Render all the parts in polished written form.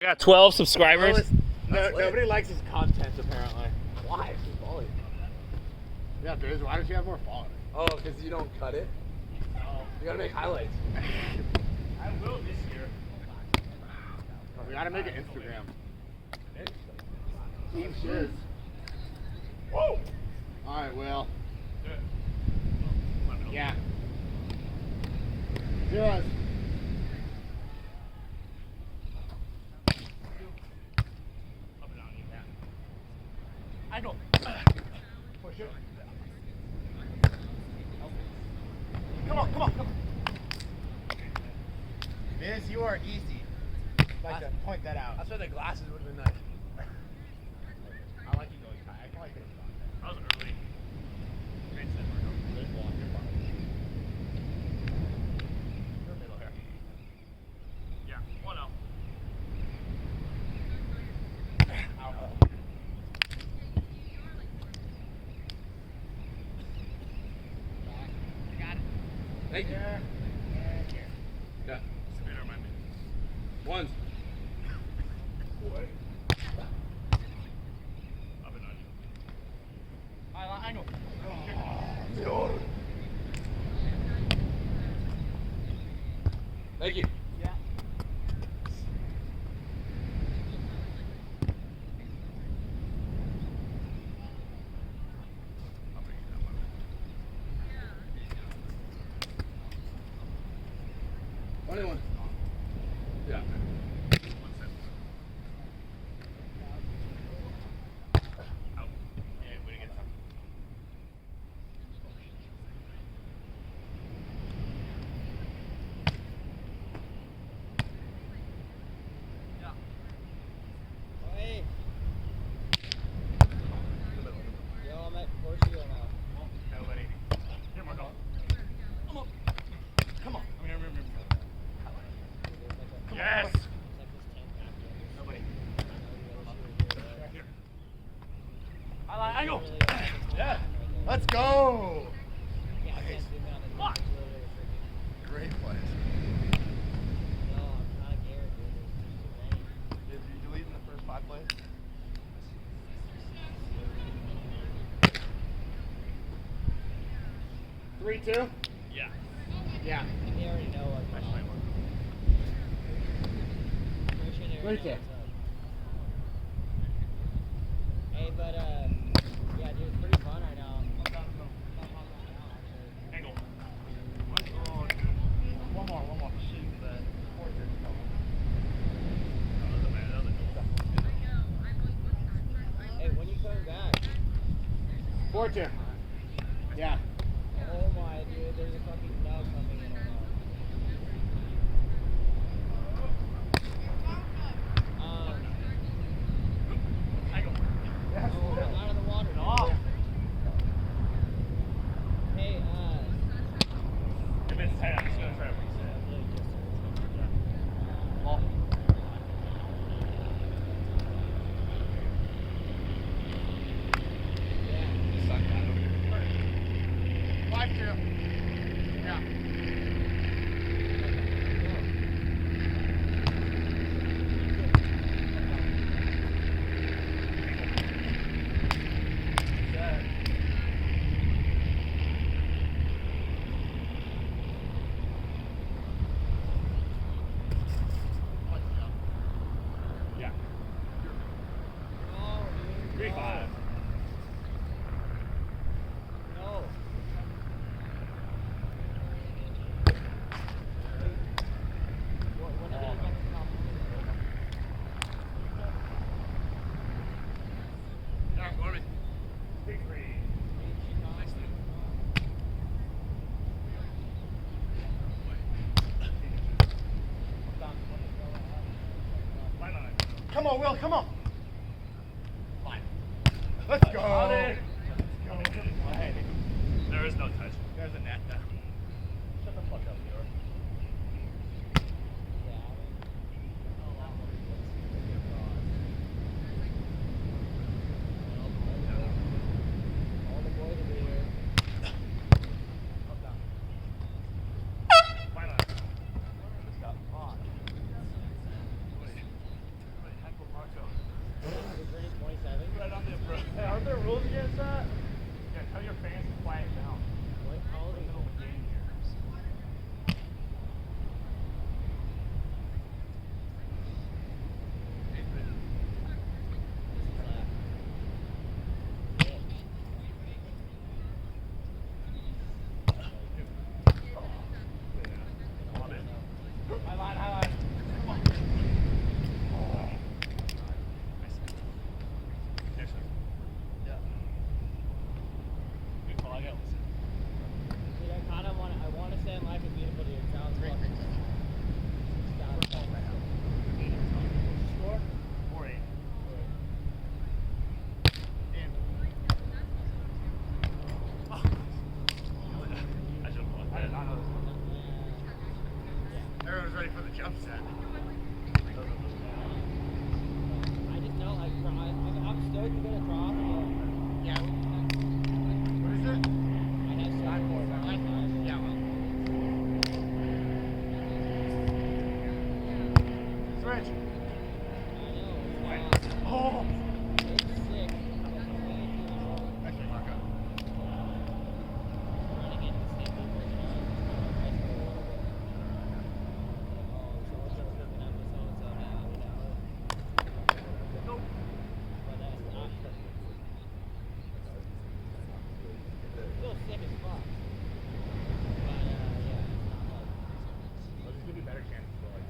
got 12 subscribers. Nobody likes his content, apparently. Why? She's bully. Yeah, Biz, why does she have more followers? Oh, because you don't cut it? No. You gotta make highlights. I will this year. We gotta make an Instagram. Team shiz. Whoa! Alright, Will. Yeah. Zeros. I go. Push it. Come on, come on, come on. Biz, you are easy. I'd like to point that out. That's why the glasses would have been nice. I like you going high. I like it. That was early. Great set. Good ball. You're fine. You're middle here. Yeah, 1-0. Thank you. Yeah. Spinner, my man. Ones. Up and on you. I know. Thank you. Yeah. I'll bring you that one. 21. Yeah. 1 set. Out. Yeah, way to get some. Yeah. Hey, Good little. yo, I'm at Portugal now. Oh, nobody. Here, Marco. Come on. Come on. I mean, I remember. Yes. It's like this tank back there. Nobody. Here. Here. I go. Really like this Yeah. tank right there. Let's go! Yeah, I can't zoom in on the Fuck. it's really freaking. Great place. No, I'm not a Garrett, dude. There's too many. Did you delete in the first 5 plays? Three, two? Yeah. Yeah. They already know what's Nice going play, on. Marco. Pretty sure they already Right know there. what's up. Hey, but yeah, dude, it's pretty fun right now. I'm not on that now, actually. Angle. One more. Shoot, the fourth is coming. That was a man. That was a Hey, when you coming back? 4-2. Yeah. Oh my, dude, there's a fucking dog coming in right now. Angle. Oh, I'm out of the water. No. Hey, If it's tight, I'm just gonna try to reset. Ball. Just suck that over there. 5-2. Yeah. Yeah. No, dude. 3-5. No. When are they gonna come? Yeah, Gorman. Big 3. Line on it. Come on, Will, come on. Line. Let's go. Got it. Let's go. Hey, There is no touch. there's a net there. Shut the fuck up, Dior. Yeah, all the boys will be here. Up, down. Line on it. Just got on. Hey, aren't there rules against that? Yeah, tell your fans to quiet down. What? How old are Middle of you? the game here. Highlight. Come on. Yeah. Good call. I got listen. Dude, I kind of want to. I want to say Life is Beautiful, dude. It sounds fucking. Sounds fucking. Score? 4-8. And. Oh. I should have won. I did not know this. Everyone's ready for the jump set. I just know, like, I'm stoked to get a drop. Yeah. What is it? I have 7 Yeah. Switch. I know. Oh. It's sick. Actually, Marco. Running into the same people, you know, high school a little bit. Oh, so what's up picking up this all so now, you know? Go. But that's not still sick as fuck. But yeah, it's not like Well, there's gonna be better chances for like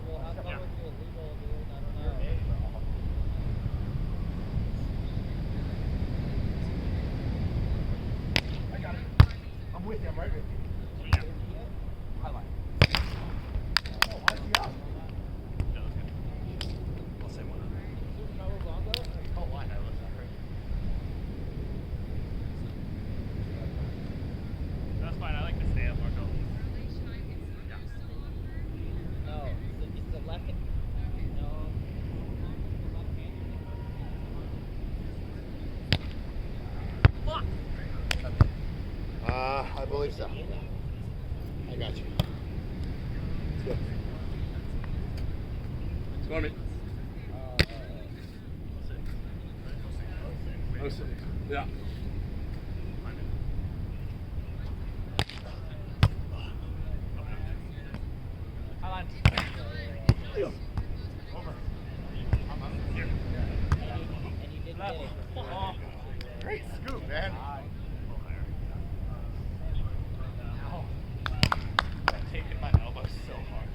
well, how come Yeah. with you illegal, dude? I don't You're know. big, bro. I got it. I'm with you. I'm right with you. Yeah. Highlight. Oh, why is he up? Yeah, that's good. I'll say one. Cabo Blanco? Oh, why? I was not right. That's fine. I like to stay up, Marco. No, it's the left. No. Fuck! I believe so. I got you. Score me. Uh, 06. Yeah. Highline. Over. I'm here. And you didn't Left. get it. Oh. Great scoop, man. Ow. I'm taking my elbow so hard.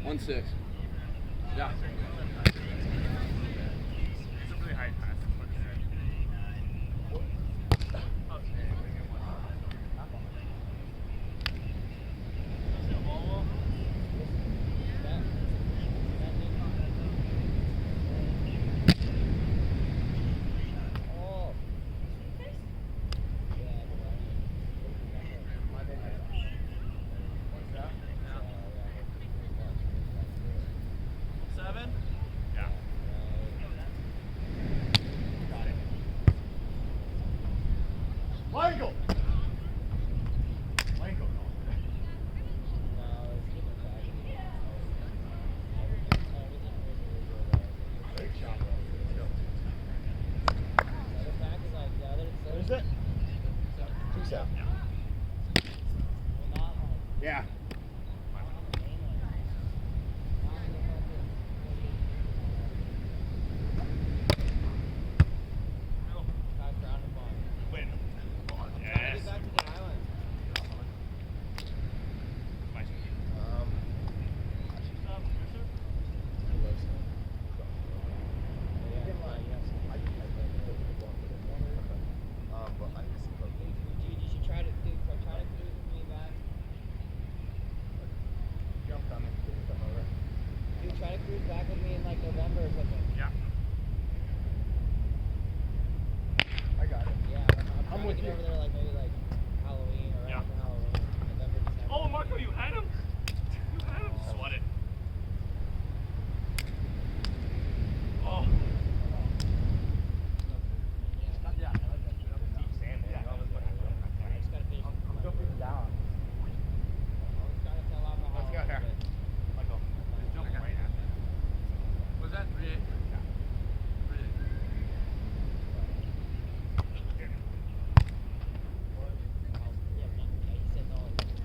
1-6. Yeah. It's a really high pass. Oh. Seven? Yeah. Michael! Michael. Great shot, bro. What is it? 2-7. Yeah. Win. Yes. Nice. Try to cruise back with me in like November or something. Yeah. I got it. Yeah, I'm trying with to get you. over there like maybe like Halloween or Yeah. after Halloween, November, December. Oh, Marco, you had him? You had him? Swat it. Oh. Yeah. Deep sand, man. I just gotta finish. Don't put it down. I was trying to tell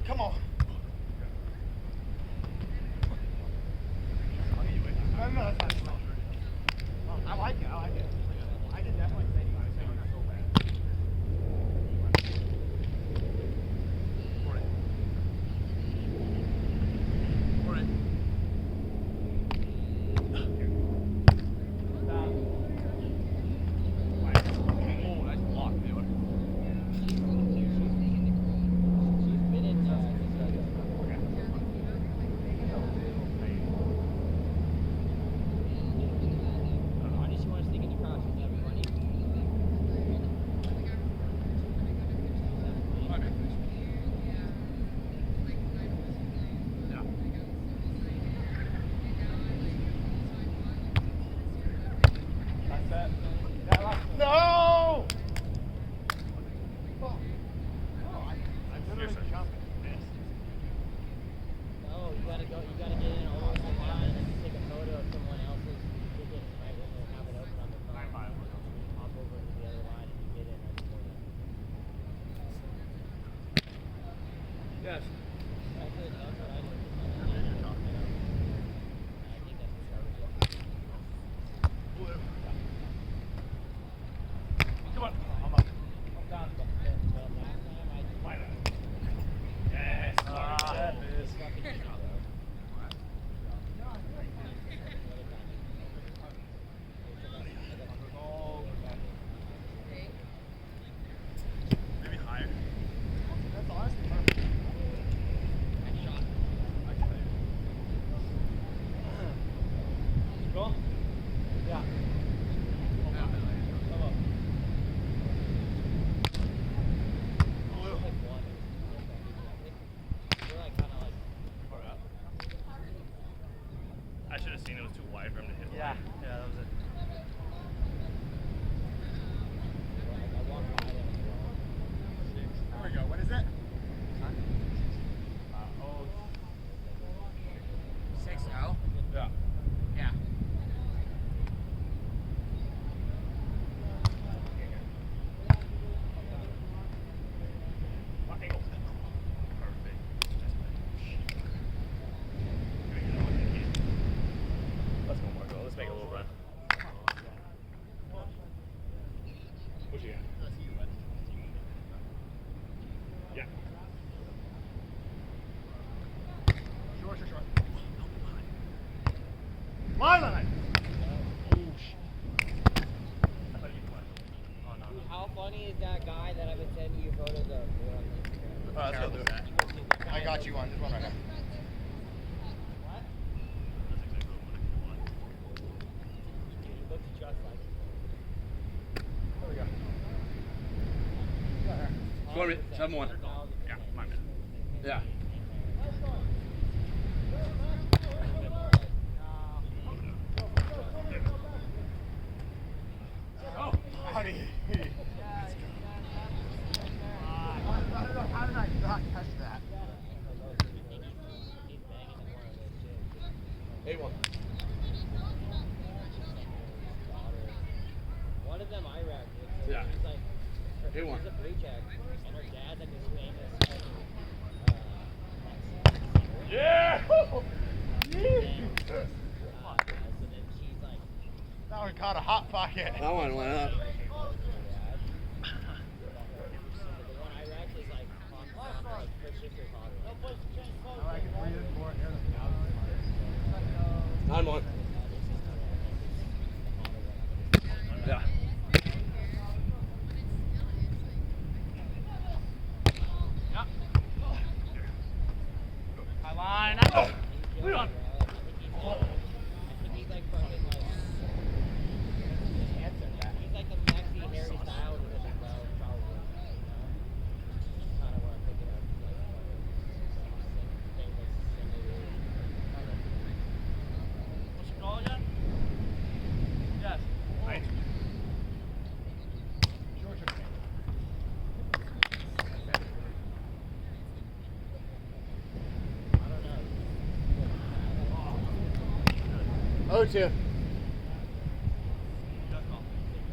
Come on. No, that's not slow. I like it. I can definitely say you were so bad. Oh, nice block, Taylor. No! Seriously. No, you gotta get in almost the line and then take a photo of someone else's ticket right when they have it open on the phone. Hop over to the other line and you get in right before them. Yes. That's what I do. I think that's what started it. Come on. But last time I Yes. That is. fucking did it, though. Maybe higher. That's honestly perfect. Go? Yeah. Come on. We're like kind of like. I should have seen it was too wide for him to hit. Yeah, that was it. I walked by them. There we go. What is it? Yeah. Yeah. Perfect. Let's go, Marco. Let's make a little run. What you got? Yeah. Short. Line. How funny is that guy that I've been sending you photos of? Let's go do that. I got you one. This one right here. What? That's exactly what I want. Dude, he looks just like There we go. Score me. 7-1. Yeah, my man. Yeah. Oh. How did how did I not catch that? 8-1. One of them Iraq. Yeah. She's like, Hey, one. she's a blue check, and her dad's like this famous. Yeah! So then she's like, That one caught a hot pocket. That one went up. the one Iraq is like, like her sister's hotter. I like it for you. More here. 9-1. Yeah. High line. Oh. Lead on. I think he's like fucking like. He's like the sexy Harry Styles of the show, probably. You know? Kind of what I'm thinking of. Like, famous singer. What's your call again? Yes. Nice. I don't know. 0-2. You got call.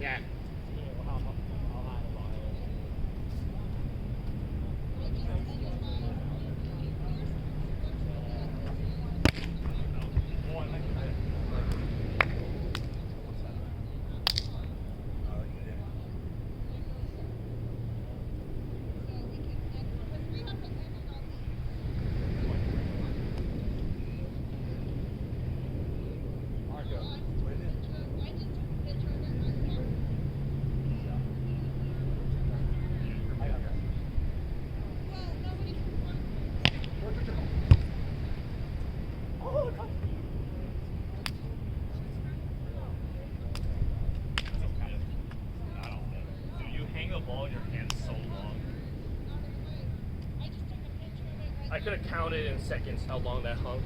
Yeah. How high the bar is. I could have counted in seconds how long that hung.